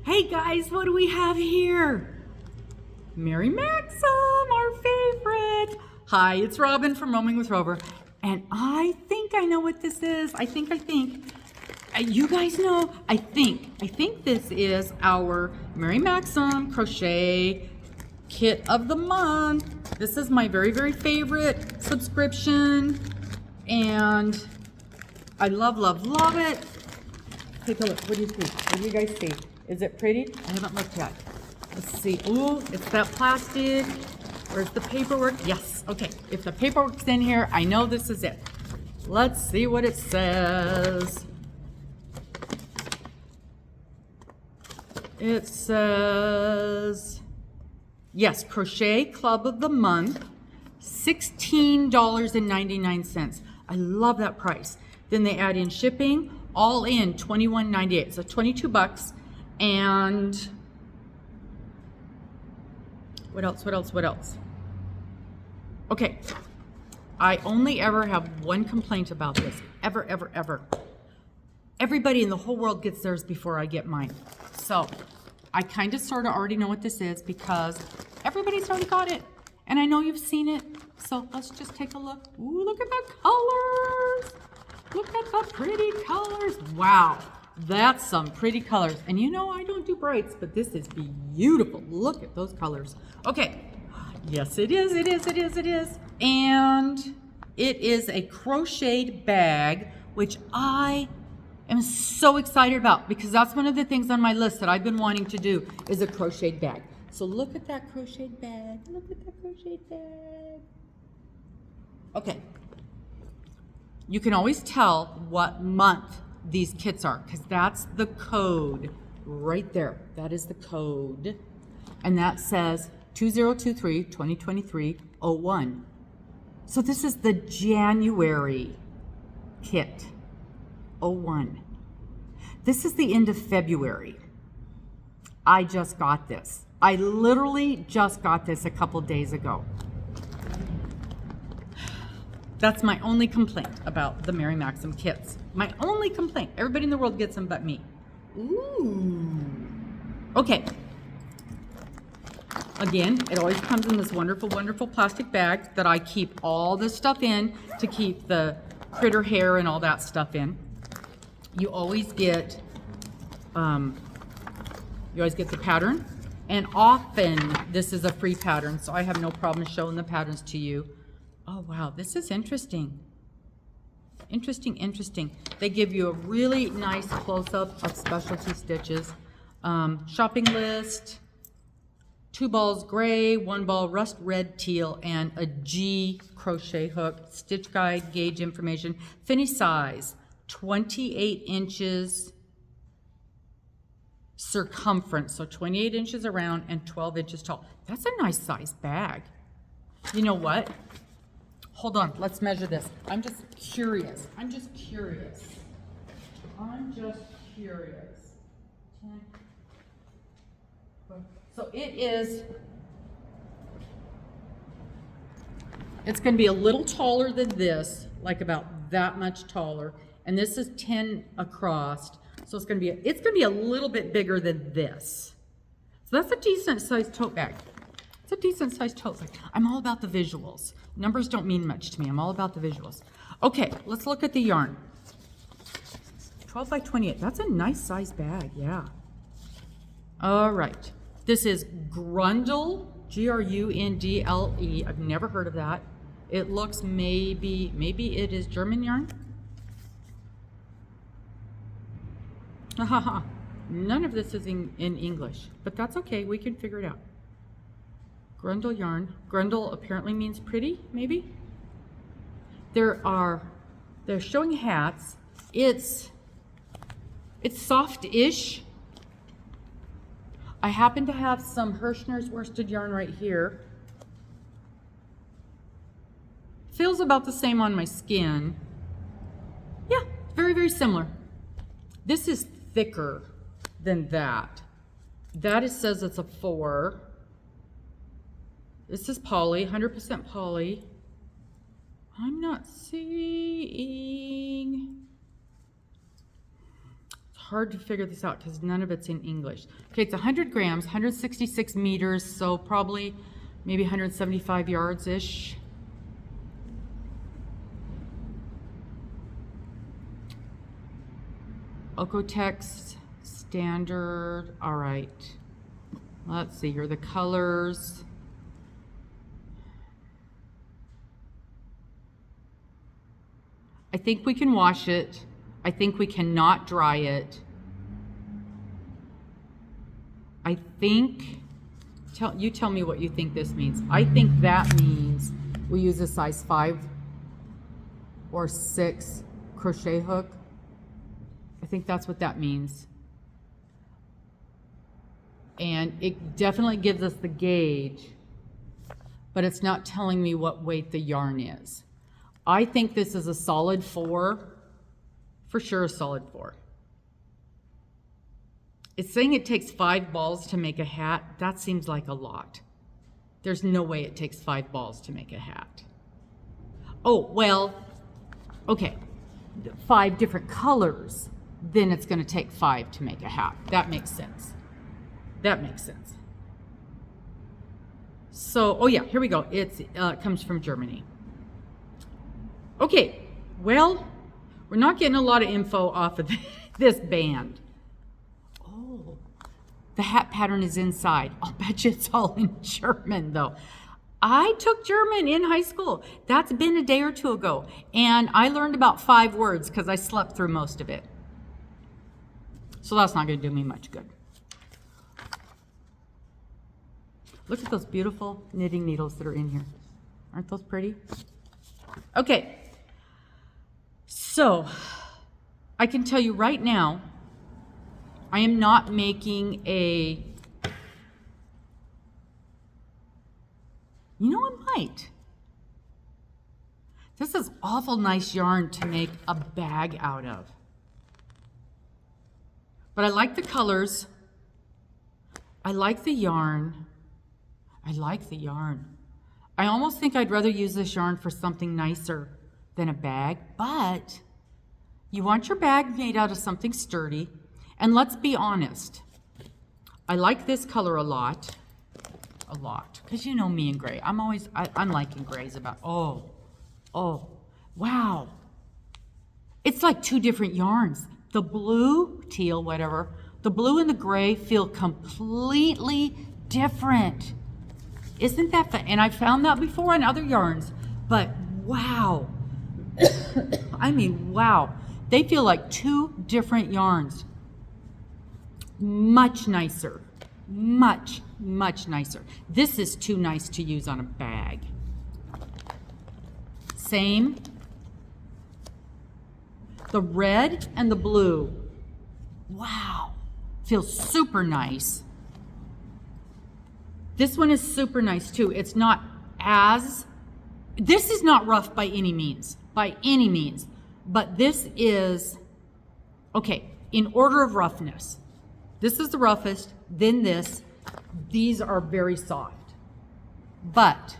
Hey guys, what do we have here? Mary Maxim, our favorite. Hi, it's Robin from Roaming with Rover, and I think I know what this is. I think. You guys know? I think this is our Mary Maxim crochet kit of the month. This is my very, very favorite subscription, and I love it. Take a look. What do you think? What do you guys see? Is it pretty? I haven't looked yet. Let's see. Ooh, it's that plastic. Where's the paperwork? Yes. Okay. If the paperwork's in here, I know this is it. Let's see what it says. It says, yes, Crochet Club of the Month, $16.99. I love that price. Then they add in shipping, all in $21.98. So 22 bucks. And what else? Okay, I only ever have one complaint about this. Ever. Everybody in the whole world gets theirs before I get mine. So I kind of sort of already know what this is because everybody's already got it. And I know you've seen it. So let's just take a look. Ooh, look at the colors. Look at the pretty colors. Wow. That's some pretty colors. And you know I don't do brights, but this is beautiful. Look at those colors. Okay. Yes, it is. And it is a crocheted bag, which I am so excited about because that's one of the things on my list that I've been wanting to do is a crocheted bag. So look at that crocheted bag. Okay. You can always tell what month these kits are because that's the code right there. That is the code. And that says 2023-2023-01. So this is the January kit, 01. This is the end of February. I just got this. I literally just got this a couple days ago. That's my only complaint about the Mary Maxim kits. My only complaint. Everybody in the world gets them but me. Ooh. Okay. Again, it always comes in this wonderful, wonderful plastic bag that I keep all this stuff in to keep the critter hair and all that stuff in. You always get the pattern, and often this is a free pattern, so I have no problem showing the patterns to you. Oh wow, this is interesting. Interesting. They give you a really nice close-up of specialty stitches. Shopping list, 2 balls gray, 1 ball rust red teal, and a G crochet hook, stitch guide, gauge information, finish size, 28 inches circumference, so 28 inches around and 12 inches tall. That's a nice size bag. You know what? Hold on, let's measure this. I'm just curious. 10. So it's going to be a little taller than this, like about that much taller, and this is 10 across. So it's going to be a little bit bigger than this. So that's a decent sized tote bag. I'm all about the visuals. Numbers don't mean much to me. I'm all about the visuals. Okay, let's look at the yarn. 12 by 28. That's a nice size bag, yeah. All right. This is Grundle, Grundle. I've never heard of that. It looks maybe it is German yarn. None of this is in English, but that's okay. We can figure it out. Grundle yarn. Grundle apparently means pretty, maybe. They're showing hats. It's soft-ish. I happen to have some Hirschner's worsted yarn right here. Feels about the same on my skin. Yeah, very, very similar. This is thicker than that. That it says it's a 4. This is poly, 100% poly. I'm not seeing. It's hard to figure this out because none of it's in English. Okay, it's 100 grams, 166 meters, so probably maybe 175 yards-ish. Okotex standard. All right. Let's see here, the colors. I think we can wash it. I think we cannot dry it. I think, you tell me what you think this means. I think that means we use a size 5 or 6 crochet hook. I think that's what that means. And it definitely gives us the gauge, but it's not telling me what weight the yarn is. I think this is a solid 4, for sure a solid 4. It's saying it takes 5 balls to make a hat. That seems like a lot. There's no way it takes 5 balls to make a hat. Oh, well, okay, 5 different colors, then it's gonna take 5 to make a hat. That makes sense. That makes sense. So, oh yeah, here we go. It comes from Germany. Okay, well, we're not getting a lot of info off of this band. Oh, the hat pattern is inside. I'll bet you it's all in German though. I took German in high school. That's been a day or two ago. And I learned about 5 words because I slept through most of it. So that's not going to do me much good. Look at those beautiful knitting needles that are in here. Aren't those pretty? Okay. So, I can tell you right now, I am not making a, you know, I might. This is awful nice yarn to make a bag out of. But I like the colors. I like the yarn. I like the yarn. I almost think I'd rather use this yarn for something nicer than a bag, but you want your bag made out of something sturdy. And let's be honest, I like this color a lot, because you know me and gray. I'm liking grays about, oh, wow. It's like 2 different yarns. The blue, teal, whatever, the blue and the gray feel completely different. Isn't that fun? And I found that before on other yarns, but wow. I mean, wow. They feel like 2 different yarns. Much nicer. Much, much nicer. This is too nice to use on a bag. Same. The red and the blue. Wow. Feels super nice. This one is super nice too. It's not as, this is not rough by any means, but this is, okay, in order of roughness. This is the roughest, then this. These are very soft, but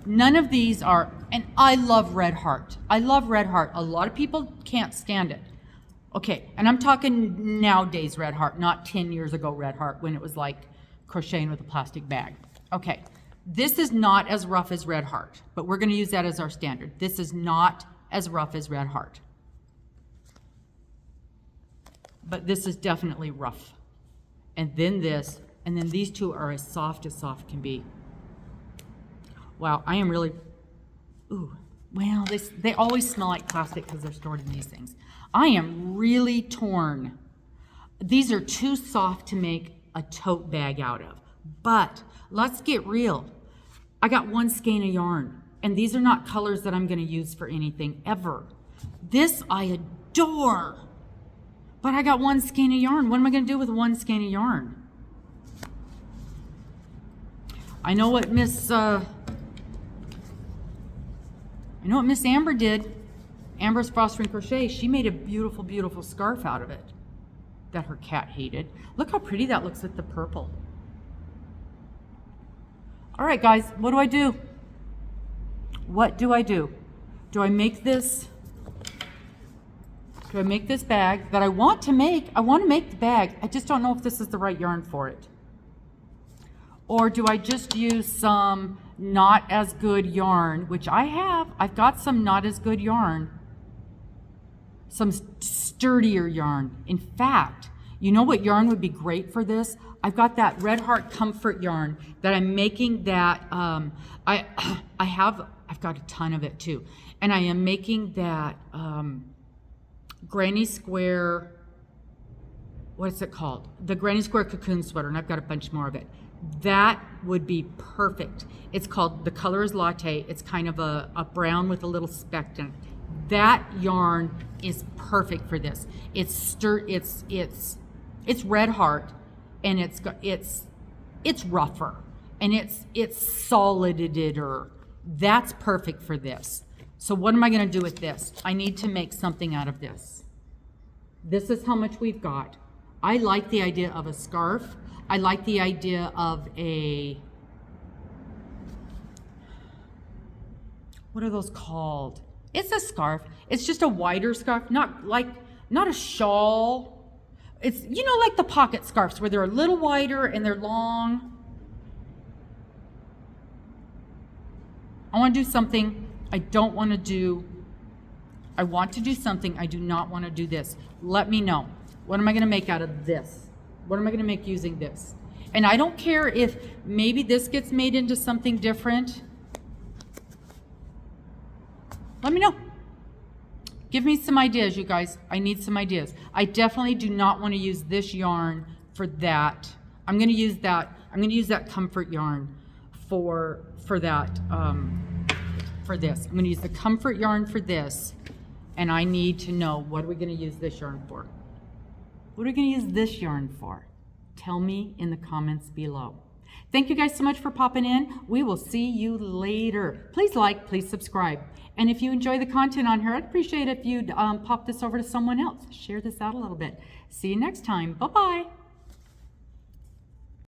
none of these are, and I love Red Heart. I love Red Heart. A lot of people can't stand it. Okay, and I'm talking nowadays Red Heart, not 10 years ago Red Heart when it was like crocheting with a plastic bag. Okay, this is not as rough as Red Heart, but we're going to use that as our standard. This is not as rough as Red Heart, but this is definitely rough. And then this, and then these 2 are as soft can be. Wow, I am really, ooh, well, they always smell like plastic because they're stored in these things. I am really torn. These are too soft to make a tote bag out of. But let's get real. I got 1 skein of yarn, and these are not colors that I'm going to use for anything ever. This I adore, but I got 1 skein of yarn. What am I going to do with 1 skein of yarn? I know what Miss Amber did. Amber's Fostering Crochet. She made a beautiful, beautiful scarf out of it that her cat hated. Look how pretty that looks with the purple. All right, guys, what do I do? What do I do? Do I make this? Do I make this bag that I want to make? I want to make the bag. I just don't know if this is the right yarn for it. Or do I just use some not as good yarn, which I have. I've got some not as good yarn. Some sturdier yarn. In fact, you know what yarn would be great for this? I've got that Red Heart Comfort yarn that I'm making that, I've got a ton of it too. And I am making that Granny Square, what's it called? The Granny Square cocoon sweater, and I've got a bunch more of it. That would be perfect. It's called, the color is Latte. It's kind of a brown with a little speck in it. That yarn is perfect for this. It's Red Heart, and it's rougher, and it's solid-er. That's perfect for this. So what am I going to do with this? I need to make something out of this. This is how much we've got. I like the idea of a scarf. I like the idea of a, what are those called? It's a scarf. It's just a wider scarf, not a shawl. It's, you know, like the pocket scarves where they're a little wider and they're long. I want to do something I don't want to do. I want to do something. I do not want to do this. Let me know. What am I going to make out of this? What am I going to make using this? And I don't care if maybe this gets made into something different. Let me know. Give me some ideas, you guys. I need some ideas. I definitely do not want to use this yarn for that. I'm going to use that. I'm going to use that comfort yarn for that. For this. I'm going to use the comfort yarn for this. And I need to know, what are we going to use this yarn for? What are we going to use this yarn for? Tell me in the comments below. Thank you guys so much for popping in. We will see you later. Please like, please subscribe. And if you enjoy the content on here, I'd appreciate it if you'd pop this over to someone else. Share this out a little bit. See you next time. Bye-bye.